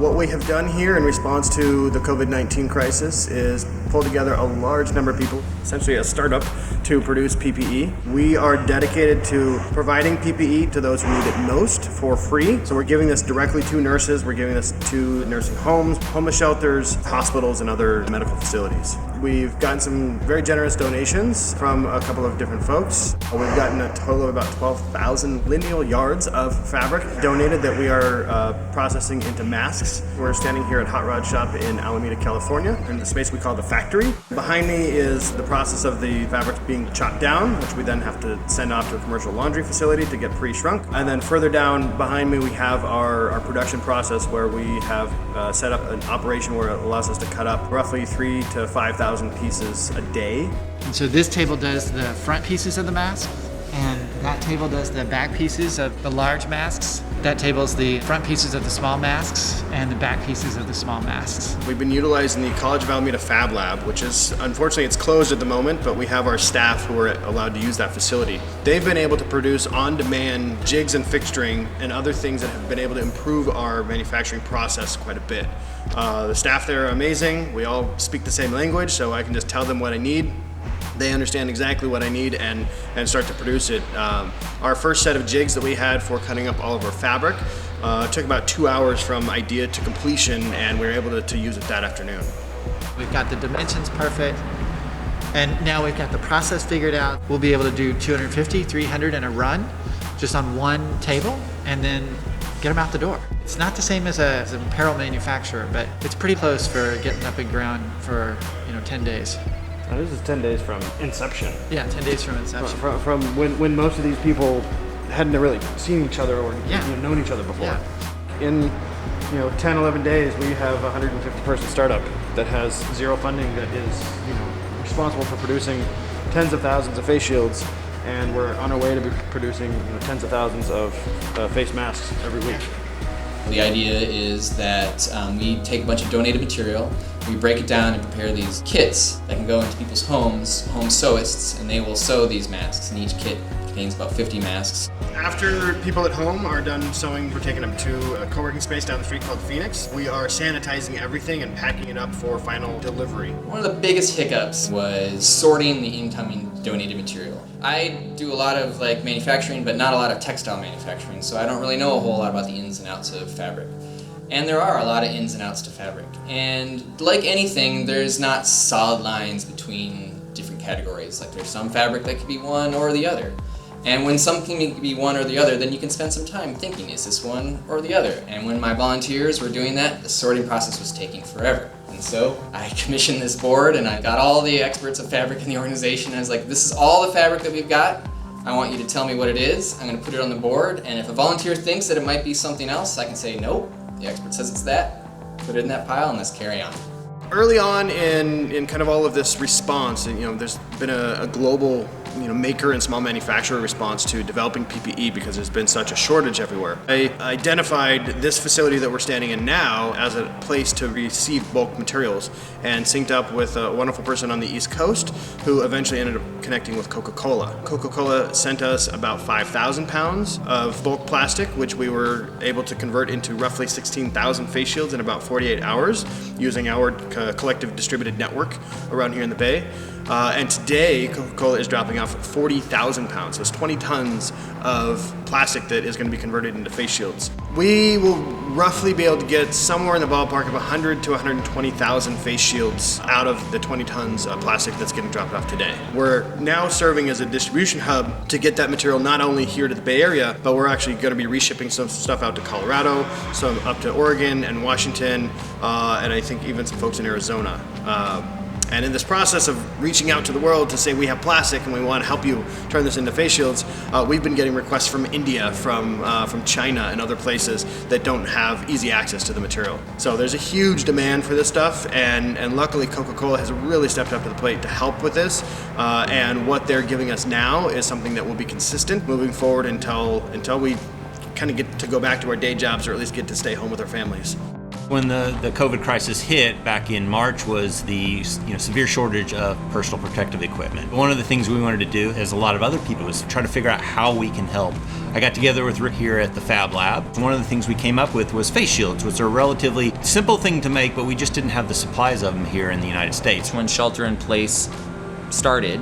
What we have done here in response to the COVID-19 crisis is pull together a large number of people, essentially a startup, to produce PPE. We are dedicated to providing PPE to those who need it most for free. So we're giving this directly to nurses, we're giving this to nursing homes, homeless shelters, hospitals, and other medical facilities. We've gotten some very generous donations from a couple of different folks. We've gotten a total of about 12,000 lineal yards of fabric donated that we are processing into masks. We're standing here at Hot Rod Shop in Alameda, California, in the space we call the factory. Behind me is the process of the fabric being chopped down, which we then have to send off to a commercial laundry facility to get pre-shrunk. And then further down behind me, we have our production process where we have set up an operation where it allows us to cut up roughly 3,000 to 5,000 pieces a day. And so this table does the front pieces of the mask, and that table does the back pieces of the large masks. That table's the front pieces of the small masks and the back pieces of the small masks. We've been utilizing the College of Alameda FabLab, which is, unfortunately, it's closed at the moment, but we have our staff who are allowed to use that facility. They've been able to produce on-demand jigs and fixturing and other things that have been able to improve our manufacturing process quite a bit. The staff there are amazing. We all speak the same language, so I can just tell them what I need. They understand exactly what I need and start to produce it. Our first set of jigs that we had for cutting up all of our fabric took about 2 hours from idea to completion, and we were able to use it that afternoon. We've got the dimensions perfect, and now we've got the process figured out. We'll be able to do 250, 300 in a run, just on one table, and then get them out the door. It's not the same as an apparel manufacturer, but it's pretty close for getting up and ground for 10 days. Now, this is 10 days from inception. Yeah, 10 days from inception. From when most of these people hadn't really seen each other or known each other before. Yeah. In 10, 11 days, we have a 150-person startup that has zero funding, that is responsible for producing tens of thousands of face shields, and we're on our way to be producing tens of thousands of face masks every week. The idea is that we take a bunch of donated material, we break it down and prepare these kits that can go into people's homes, home sewists, and they will sew these masks, and each kit contains about 50 masks. After people at home are done sewing, we're taking them to a co-working space down the street called Phoenix. We are sanitizing everything and packing it up for final delivery. One of the biggest hiccups was sorting the incoming donated material. I do a lot of manufacturing, but not a lot of textile manufacturing, so I don't really know a whole lot about the ins and outs of fabric. And there are a lot of ins and outs to fabric. And like anything, there's not solid lines between different categories. Like there's some fabric that could be one or the other. And when something can be one or the other, then you can spend some time thinking, is this one or the other? And when my volunteers were doing that, the sorting process was taking forever. And so I commissioned this board, and I got all the experts of fabric in the organization. And I was like, this is all the fabric that we've got. I want you to tell me what it is. I'm going to put it on the board, and if a volunteer thinks that it might be something else, I can say, nope, the expert says it's that. Put it in that pile, and let's carry on. Early on in kind of all of this response, there's been a global maker and small manufacturer response to developing PPE because there's been such a shortage everywhere. I identified this facility that we're standing in now as a place to receive bulk materials and synced up with a wonderful person on the East Coast who eventually ended up connecting with Coca-Cola. Coca-Cola sent us about 5,000 pounds of bulk plastic, which we were able to convert into roughly 16,000 face shields in about 48 hours using our collective distributed network around here in the Bay. And today, Coca-Cola is dropping off 40,000 pounds. So it's 20 tons of plastic that is going to be converted into face shields. We will roughly be able to get somewhere in the ballpark of 100 to 120,000 face shields out of the 20 tons of plastic that's getting dropped off today. We're now serving as a distribution hub to get that material not only here to the Bay Area, but we're actually going to be reshipping some stuff out to Colorado, some up to Oregon and Washington, and I think even some folks in Arizona. And in this process of reaching out to the world to say we have plastic and we want to help you turn this into face shields, we've been getting requests from India, from China and other places that don't have easy access to the material. So there's a huge demand for this stuff, and luckily Coca-Cola has really stepped up to the plate to help with this. And what they're giving us now is something that will be consistent moving forward until we kind of get to go back to our day jobs, or at least get to stay home with our families. When the COVID crisis hit back in March was the severe shortage of personal protective equipment. One of the things we wanted to do, as a lot of other people, was try to figure out how we can help. I got together with Rick here at the FabLab. One of the things we came up with was face shields, which are a relatively simple thing to make, but we just didn't have the supplies of them here in the United States. When shelter in place started,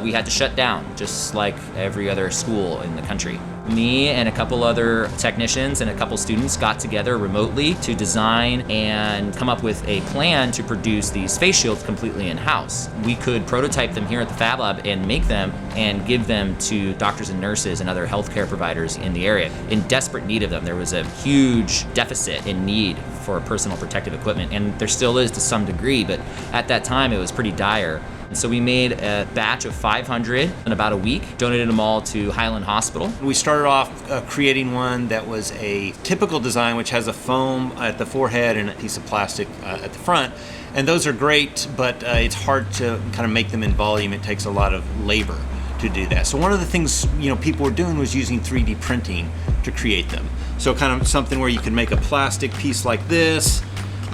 we had to shut down, just like every other school in the country. Me and a couple other technicians and a couple students got together remotely to design and come up with a plan to produce these face shields completely in-house. We could prototype them here at the FabLab and make them and give them to doctors and nurses and other healthcare providers in the area in desperate need of them. There was a huge deficit in need for personal protective equipment, and there still is to some degree, but at that time it was pretty dire. And so we made a batch of 500 in about a week, donated them all to Highland Hospital. We started off creating one that was a typical design, which has a foam at the forehead and a piece of plastic at the front. And those are great, but it's hard to kind of make them in volume. It takes a lot of labor to do that. So one of the things people were doing was using 3D printing to create them. So kind of something where you can make a plastic piece like this,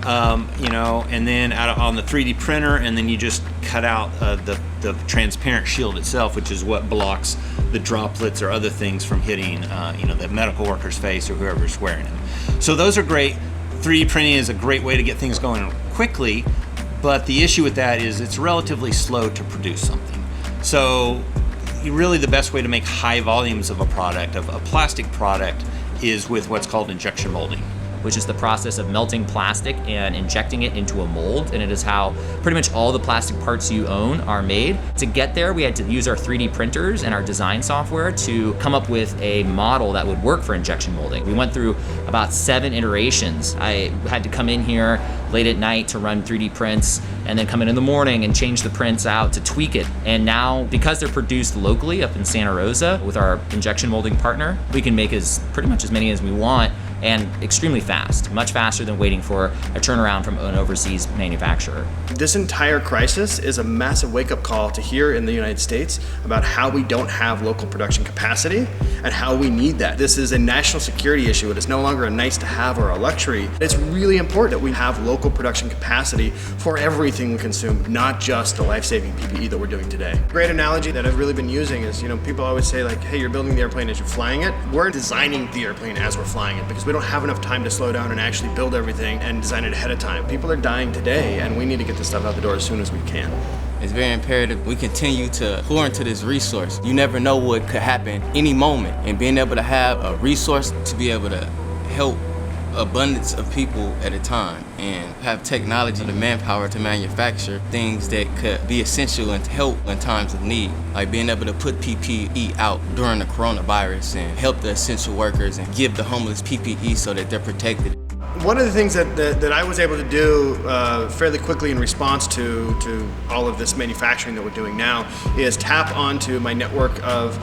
and then on the 3D printer, and then you just cut out the transparent shield itself, which is what blocks the droplets or other things from hitting, the medical worker's face or whoever's wearing them. So those are great. 3D printing is a great way to get things going quickly, but the issue with that is it's relatively slow to produce something. So really the best way to make high volumes of a product, of a plastic product, is with what's called injection molding, which is the process of melting plastic and injecting it into a mold, and it is how pretty much all the plastic parts you own are made. To get there, we had to use our 3D printers and our design software to come up with a model that would work for injection molding. We went through about 7 iterations. I had to come in here late at night to run 3D prints, and then come in the morning and change the prints out to tweak it. And now, because they're produced locally up in Santa Rosa with our injection molding partner, we can make pretty much as many as we want, and extremely fast, much faster than waiting for a turnaround from an overseas manufacturer. This entire crisis is a massive wake-up call to here in the United States about how we don't have local production capacity and how we need that. This is a national security issue. It is no longer a nice to have or a luxury. It's really important that we have local production capacity for everything we consume, not just the life-saving PPE that we're doing today. Great analogy that I've really been using is, people always say like, hey, you're building the airplane as you're flying it. We're designing the airplane as we're flying it because we don't have enough time to slow down and actually build everything and design it ahead of time. People are dying today, and we need to get this stuff out the door as soon as we can. It's very imperative we continue to pour into this resource. You never know what could happen any moment, and being able to have a resource to be able to help abundance of people at a time and have technology, the manpower to manufacture things that could be essential and help in times of need. Like being able to put PPE out during the coronavirus and help the essential workers and give the homeless PPE so that they're protected. One of the things that I was able to do fairly quickly in response to all of this manufacturing that we're doing now is tap onto my network of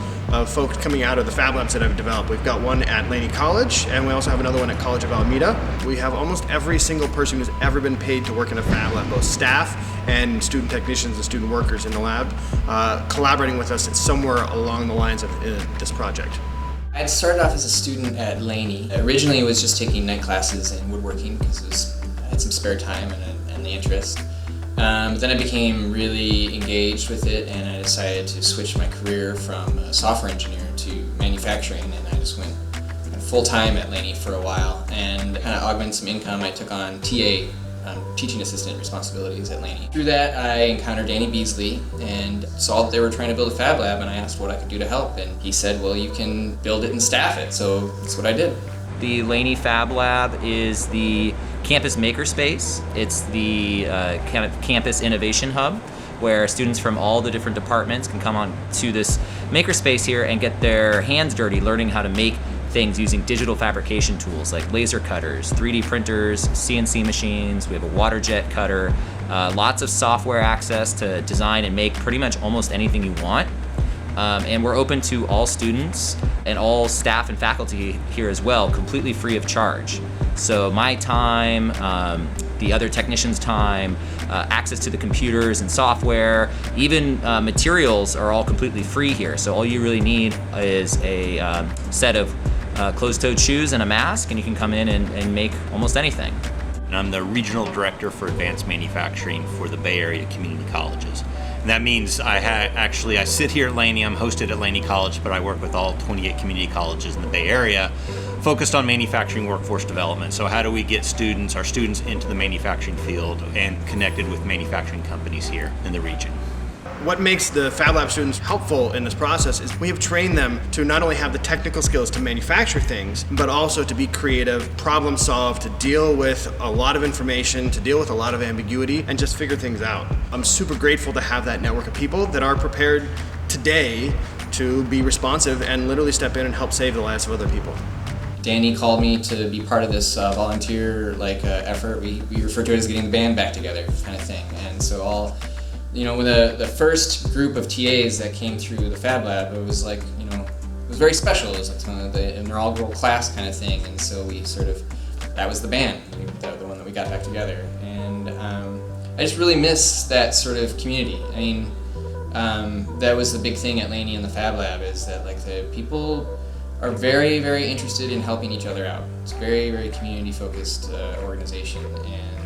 folks coming out of the FabLabs that I've developed. We've got one at Laney College, and we also have another one at College of Alameda. We have almost every single person who's ever been paid to work in a FabLab, both staff and student technicians and student workers in the lab, collaborating with us somewhere along the lines of this project. I started off as a student at Laney. Originally, it was just taking night classes in woodworking because I had some spare time and the interest. But then I became really engaged with it, and I decided to switch my career from a software engineer to manufacturing, and I just went full-time at Laney for a while. And to kind of augment some income, I took on TA, teaching assistant responsibilities at Laney. Through that, I encountered Danny Beasley and saw that they were trying to build a fab lab, and I asked what I could do to help, and he said, well, you can build it and staff it, so that's what I did. The Laney Fab Lab is the campus makerspace. It's the campus innovation hub where students from all the different departments can come on to this makerspace here and get their hands dirty learning how to make things using digital fabrication tools like laser cutters, 3D printers, CNC machines. We have a water jet cutter, lots of software access to design and make pretty much almost anything you want. And we're open to all students and all staff and faculty here as well, completely free of charge. So my time, the other technicians' time, access to the computers and software, even materials are all completely free here. So all you really need is a set of closed-toed shoes and a mask, and you can come in and make almost anything. and I'm the Regional Director for Advanced Manufacturing for the Bay Area Community Colleges. And that means I sit here at Laney, I'm hosted at Laney College, but I work with all 28 community colleges in the Bay Area, focused on manufacturing workforce development. So how do we get our students into the manufacturing field and connected with manufacturing companies here in the region? What makes the FabLab students helpful in this process is we have trained them to not only have the technical skills to manufacture things, but also to be creative, problem solve, to deal with a lot of information, to deal with a lot of ambiguity, and just figure things out. I'm super grateful to have that network of people that are prepared today to be responsive and literally step in and help save the lives of other people. Danny called me to be part of this volunteer effort. We refer to it as getting the band back together kind of thing. And so with the first group of TAs that came through the Fab Lab, it was it was very special. It was like some of the inaugural class kind of thing, and so that was the band, the one that we got back together. And I just really miss that sort of community. I mean, that was the big thing at Laney and the Fab Lab, is that the people are very, very interested in helping each other out. It's a very, very community-focused organization, and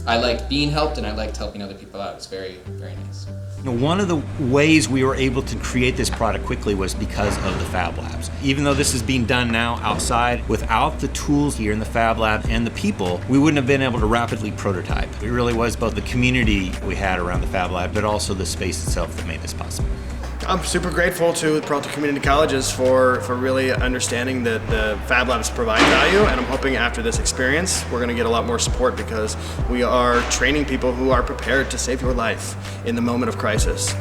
I liked being helped, and I liked helping other people out. It's very, very nice. One of the ways we were able to create this product quickly was because of the Fab Labs. Even though this is being done now outside, without the tools here in the Fab Lab and the people, we wouldn't have been able to rapidly prototype. It really was both the community we had around the Fab Lab, but also the space itself that made this possible. I'm super grateful to the Peralta Community Colleges for really understanding that the Fab Labs provide value, and I'm hoping after this experience we're going to get a lot more support, because we are training people who are prepared to save your life in the moment of crisis.